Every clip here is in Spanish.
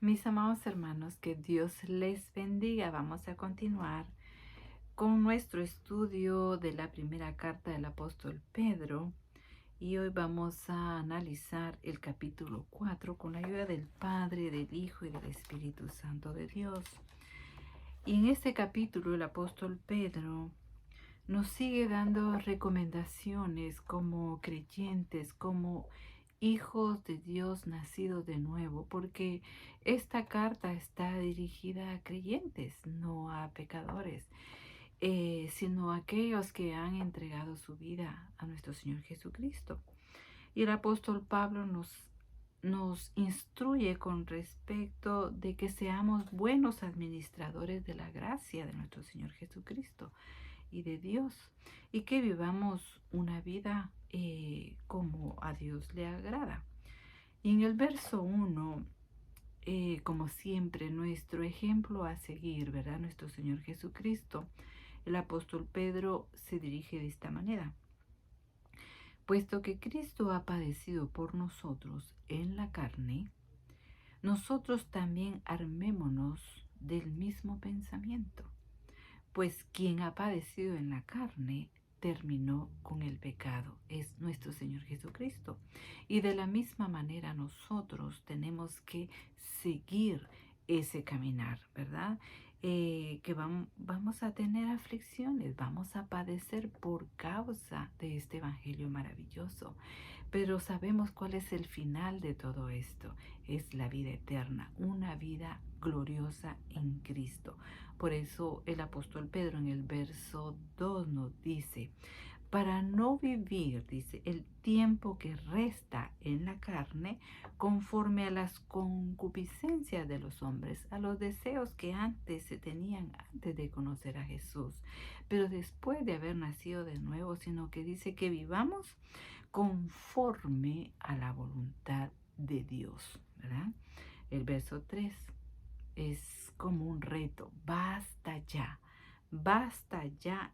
Mis amados hermanos, que Dios les bendiga. Vamos a continuar con nuestro estudio de la primera carta del apóstol Pedro y hoy vamos a analizar el capítulo 4 con la ayuda del Padre, del Hijo y del Espíritu Santo de Dios. Y en este capítulo el apóstol Pedro nos sigue dando recomendaciones como creyentes, como hijos de Dios nacidos de nuevo, porque esta carta está dirigida a creyentes, no a pecadores, sino a aquellos que han entregado su vida a nuestro Señor Jesucristo. Y el apóstol Pablo nos instruye con respecto de que seamos buenos administradores de la gracia de nuestro Señor Jesucristo y de Dios, y que vivamos una vida como a Dios le agrada. Y en el verso 1, como siempre, nuestro ejemplo a seguir, ¿verdad? Nuestro Señor Jesucristo, el apóstol Pedro se dirige de esta manera. Puesto que Cristo ha padecido por nosotros en la carne, nosotros también armémonos del mismo pensamiento. Pues quien ha padecido en la carne terminó con el pecado, es nuestro Señor Jesucristo. Y de la misma manera nosotros tenemos que seguir ese caminar, ¿verdad? Que vamos a tener aflicciones, vamos a padecer por causa de este evangelio maravilloso. Pero sabemos cuál es el final de todo esto. Es la vida eterna, una vida gloriosa en Cristo. Por eso el apóstol Pedro en el verso 2 nos dice, para no vivir, dice, el tiempo que resta en la carne conforme a las concupiscencias de los hombres, a los deseos que antes se tenían antes de conocer a Jesús, pero después de haber nacido de nuevo, sino que dice que vivamos conforme a la voluntad de Dios, ¿verdad? El verso 3 es como un reto, basta ya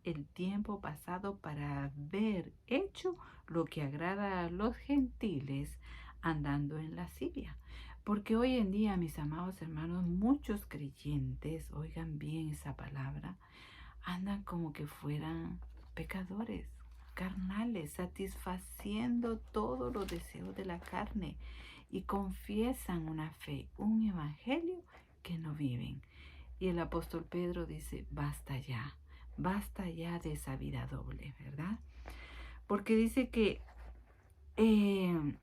el tiempo pasado para haber hecho lo que agrada a los gentiles andando en lascivia. Porque hoy en día, mis amados hermanos, muchos creyentes, oigan bien esa palabra, andan como que fueran pecadores, carnales, satisfaciendo todos los deseos de la carne y confiesan una fe, un evangelio que no viven. Y el apóstol Pedro dice, basta ya de esa vida doble, ¿verdad? Porque dice que en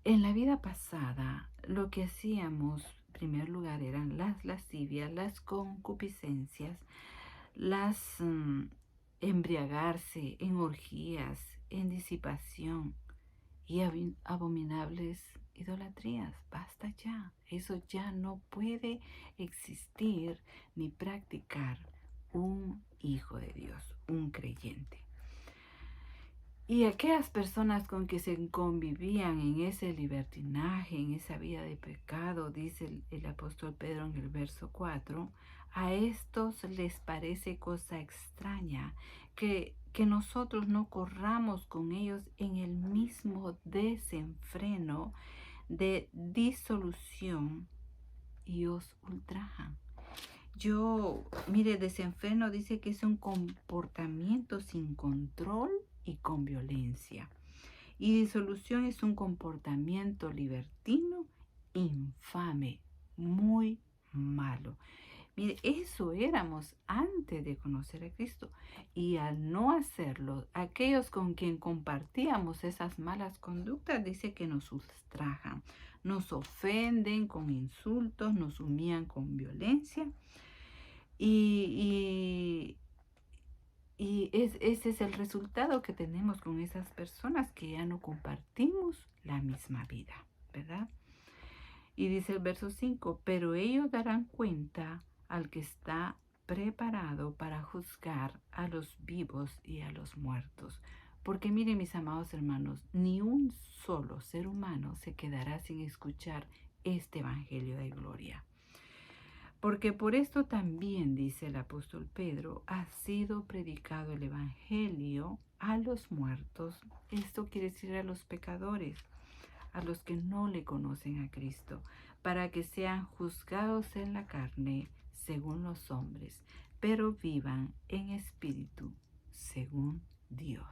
la vida pasada lo que hacíamos, en primer lugar, eran las lascivias, las concupiscencias, las embriagarse en orgías, en disipación y abominables idolatrías. Basta ya. Eso ya no puede existir ni practicar un hijo de Dios, un creyente. Y aquellas personas con que se convivían en ese libertinaje, en esa vida de pecado, dice el apóstol Pedro en el verso 4, a estos les parece cosa extraña que nosotros no corramos con ellos en el mismo desenfreno de disolución y os ultrajan. Mire, desenfreno dice que es un comportamiento sin control y con violencia. Y disolución es un comportamiento libertino, infame, muy malo. Mire, eso éramos antes de conocer a Cristo. Y al no hacerlo, aquellos con quien compartíamos esas malas conductas, dice que nos ultrajan, nos ofenden con insultos, nos humillan con violencia. Ese es el resultado que tenemos con esas personas que ya no compartimos la misma vida, ¿verdad? Y dice el verso 5, pero ellos darán cuenta al que está preparado para juzgar a los vivos y a los muertos. Porque miren, mis amados hermanos, ni un solo ser humano se quedará sin escuchar este evangelio de gloria. Porque por esto también, dice el apóstol Pedro, ha sido predicado el evangelio a los muertos. Esto quiere decir a los pecadores, a los que no le conocen a Cristo, para que sean juzgados en la carne según los hombres, pero vivan en espíritu según Dios.